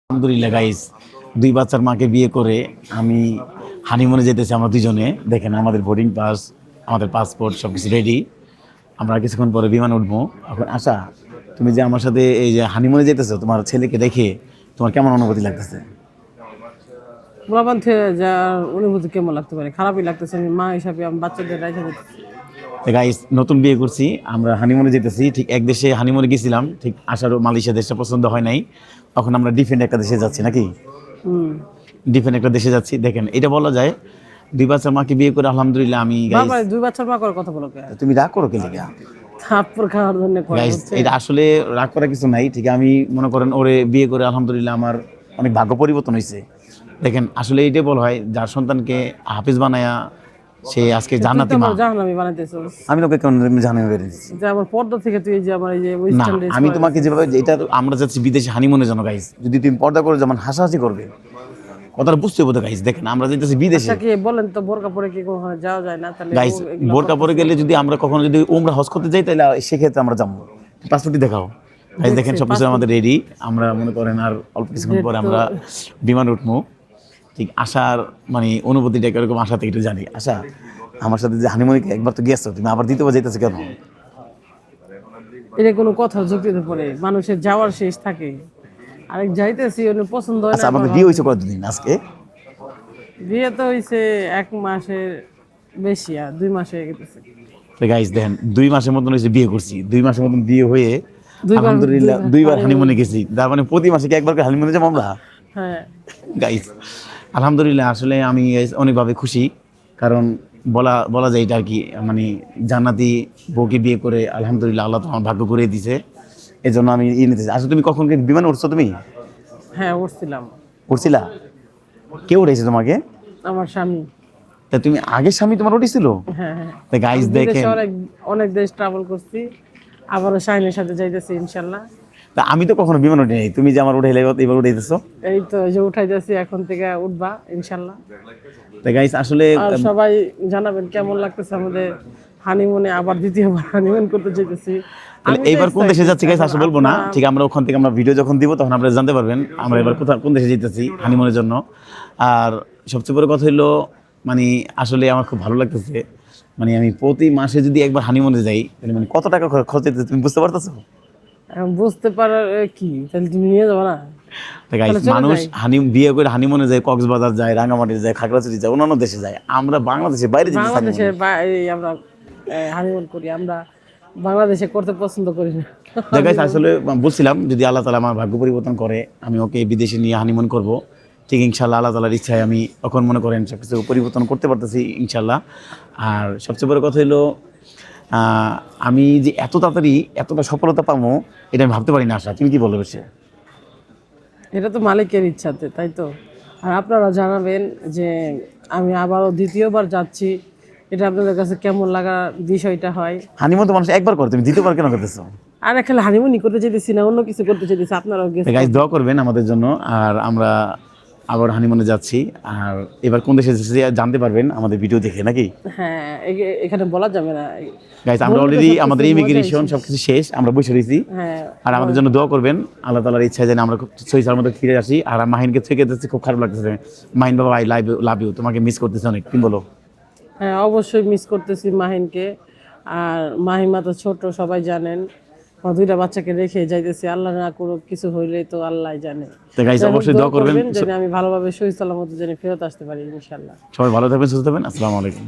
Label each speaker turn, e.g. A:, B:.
A: আলহামদুলিল্লাহ গাইস, 2 বাচ্চার মাকে বিয়ে করে আমি হানিমুনে যেতেছি। আমরা দুজনে দেখেন আমাদের বোর্ডিং পাস, আমাদের পাসপোর্ট সবকিছু রেডি। আমরা কিছুক্ষণ পরে বিমান উঠবো। এখন আশা, তুমি যে আমার সাথে এই যে হানিমুনে যেতেছো, তোমার ছেলেকে দেখে তোমার কেমন অনুভূতি লাগতেছে?
B: পোলাপান থেকে যার অনুভূতি কেমন লাগতে পারে? খারাপই লাগতেছে। আমি মা হিসাবে আমি বাচ্চাদের রেখে দিতেছি।
A: গাইস, নতুন বিয়ে করছি, আমরা হানিমুনে যেতেছি। ঠিক এক দেশে হানিমুনে গেছিলাম, ঠিক আসারও মালয়েশিয়া দেশটা পছন্দ হয় নাই। এখন আমরা ডিফেন্ট একটা দেশে যাচ্ছি নাকি? ডিফেন্ট একটা দেশে যাচ্ছি। দেখেন, এটা বলা যায় 2 বাচ্চার মাকে বিয়ে করে আলহামদুলিল্লাহ আমি গাইস।
B: বাবা 2 বাচ্চার মা করার কথা বলো কে?
A: তুমি রাগ করো কে লিগা?
B: থাপ্পড় খাওয়ার জন্য করে
A: গাইস,
B: হচ্ছে।
A: এটা আসলে রাগ করার কিছু নাই। ঠিক আমি মনে করেন ওরে বিয়ে করে আলহামদুলিল্লাহ আমার অনেক ভাগ্য পরিবর্তন হয়েছে। দেখেন, আসলে এইটাই বলা হয় যার সন্তানকে হাফিজ বানায়া সে আজকে
B: তুই তো
A: জান্নাতি মা।
B: আমার জাহান্নামী বানাইতেছিস।
A: আমি তোকে কেন জানাই বেরিয়ে দিচ্ছি?
B: যে আমার পর্দা থেকে তুই যে আমার এই যে
A: না,
B: ওয়েস্টার্ন ড্রেস
A: আমি তোমাকে যেভাবে এটা আমরা যাচ্ছি বিদেশে হানিমুনের জন্য গাইস, যদি তুমি পর্দা করে যেমন হাসাহাসি করবে, কথাটা বুঝতে হবে তো গাইস। দেখেন আমরা যেতেছি বিদেশে
B: আচ্ছা কি বলেন তো, বোরকা পরে কি কখনো যাওয়া যায় না? তাহলে
A: গাইস। বোরকা পরে গেলে যদি আমরা কখনো যদি উমরা হজ করতে যাই, তাহলে সেক্ষেত্রে আমরা যাবো। পাসপোর্টই দেখাও গাইস। দেখেন সবকিছু আমাদের রেডি। আমরা মনে করেন আর অল্প কিছুক্ষণ পরে আমরা বিমান উঠবো। ঠিক আসার মানে অনুভূতিটা কিরকম আশা থেকে একটু জানি। আশা, আমার সাথে যে হানিমুনে একবার তো গেছো, তুমি আবার দ্বিতীয়বার যাইতেছো কেন?
B: এটা কোনো কথা যুক্তিতে পড়ে? মানুষের যাওয়ার শেষ থাকে। আরেক যাইতেছি ওর পছন্দ হয় না।
A: আচ্ছা, আমাদের বিয়ে হয়েছে কতদিন আজকে?
B: বিয়ে তো হইছে 1 মাসের বেশি, আর 2 মাস হয়ে গেছে।
A: তো গাইস দেখেন, 2 মাসের মতন হয়েছে বিয়ে করছি। 2 মাসের মতন বিয়ে হয়ে আলহামদুলিল্লাহ 2বার হানিমুনে গেছি। তার মানে প্রতি মাসে কি একবার করে হানিমুনে যাবো আমরা?
B: হ্যাঁ
A: গাইস আলহামদুলিল্লাহ, আসলে আমি guys অনেকভাবে খুশি। কারণ বলা বলা যায় এটা আর কি, মানে জান্নাতি বউকে বিয়ে করে আলহামদুলিল্লাহ আল্লাহ তো আমার ভাগ্য করে দিছে। এই জন্য আমি নিতেছি। আসলে তুমি কখন কি বিমানে উঠছো? তুমি
B: হ্যাঁ উঠছিলাম।
A: উঠছিলা? কে উঠেছে তোমাকে?
B: আমার স্বামী।
A: তা তুমি আগের স্বামী তোমার উঠেছিল?
B: হ্যাঁ হ্যাঁ।
A: তা গাইস
B: আমি
A: দেখেন,
B: বিদেশে অনেক অনেক দেশ ট্রাভেল করছি। আবারও শাহিনের সাথে যাইতেছি ইনশাল্লাহ।
A: তা আমি তো কখনো বিমান উঠি নাই, তুমি যে আমার উঠাইলে এবার উঠাইতেছো।
B: এই তো এই যে উঠাইতেছি, এখন থেকে উঠবা ইনশাল্লাহ।
A: তা গাইস আসলে
B: আর সবাই জানাবেন কেমন লাগতেছে আমাদের হানিমুনে। আবার দ্বিতীয়বার হানিমুন করতে চাইতেছি।
A: তাহলে
B: আমি তো
A: এইবার কোন দেশে
B: excited,
A: যাচ্ছি গাইস
B: এখন
A: আসলে বলবো না।
B: আপনারা-
A: ঠিক আমরা ওখান থেকে আমরা ভিডিও যখন দিব তখন আপনারা জানতে পারবেন আমরা এবার কোন দেশে যেতেছি হানিমুনের জন্য। আর সবচেয়ে বড় কথা হলো, মানে আসলে আমার খুব ভালো লাগতেছে। মানে আমি প্রতি মাসে যদি একবার হানিমুনে যাই, তাহলে মানে কত টাকা খরচ হইতেছে তুমি বুঝতে পারতেছো?
B: এখন বুঝতে পারার কি, তাহলে তুমি নিয়ে যাবো না?
A: তো গাইস,
B: তাহলে চলে
A: মানুষ
B: যাই।
A: বিয়ে করে হানিমুনে যায়, কক্সবাজার যায়, রাঙামাটি যায়, খাগড়াছড়ি যায়, অন্যান্য দেশে যায়। আমরা বাংলাদেশে বাইরে যেতে
B: বাংলাদেশের আমরা হানিমুন করি। আমরা বাংলাদেশে করতে পছন্দ করি না।
A: গাইস আসলে বলছিলাম যদি আল্লাহ তাআলা আমার ভাগ্য পরিবর্তন করে আমি ওকে বিদেশে নিয়ে হানিমুন করব। ঠিক ইনশাল্লাহ আল্লাহ তাআলার ইচ্ছায় আমি তখন মনে করেন সব কিছু পরিবর্তন করতে পারতেছি ইনশাল্লাহ। আর সবচেয়ে বড় কথা হলো, আমি যে এত তাড়াতাড়ি এতটা সফলতা পাবো এটা আমি ভাবতে পারি না। আশা, তুমি কি বলবে সে?
B: এটা তো মালিকের ইচ্ছাতে, তাই তো। আর আপনারা জানাবেন যে আমি আবারও দ্বিতীয়বার যাচ্ছি, এটা আপনাদের কাছে কেমন লাগার বিষয়টা হয়।
A: হানিমুন তো মানুষ একবার করে, তুমি দ্বিতীয়বার কেন করতেছো?
B: আর খালি হানিমুনই করতে চাইতেছি না, অন্য কিছু করতে চাইতেছি। আপনারাও গেছে।
A: গাইস দোয়া করবেন আমাদের জন্য। আর আমরা আবার হানিমুনে যাচ্ছি। আর এবার কোন দেশে যাচ্ছি জানতে পারবেন আমাদের ভিডিও দেখে নাকি?
B: হ্যাঁ এখানে বলা যাবে না।
A: গাইস আমরা অলরেডি আমাদের ইমিগ্রেশন সবকিছু শেষ, আমরা বসে রয়েছি।
B: হ্যাঁ
A: আর আমাদের জন্য দোয়া করবেন, আল্লাহ তাআলার ইচ্ছায় যেন আমরা খুব সহি সালামতে ফিরে আসি। আর মাহিনকে থেকে যাচ্ছে, খুব খারাপ লাগতেছে। মাহিন বাবা, আই লাভ ইউ, তোমাকে মিস করতেছি অনেক। তুমি বলো।
B: হ্যাঁ অবশ্যই মিস করতেছি মাহিনকে। আর মাহিমা তো ছোট, সবাই জানেন। আমার 2টা বাচ্চাকে রেখে যাইতেছি, আল্লাহ না করুক কিছু হইলে তো আল্লাহ জানে।
A: তো গাইস
B: যাই হোক,
A: অবশ্যই দোয়া করবেন
B: যেন আমি ভালোভাবে সহি সালামতে যেন ফেরত আসতে পারি ইনশাল্লাহ।
A: সবাই ভালো থাকবেন, সুস্থ থাকবেন। আসসালামু আলাইকুম।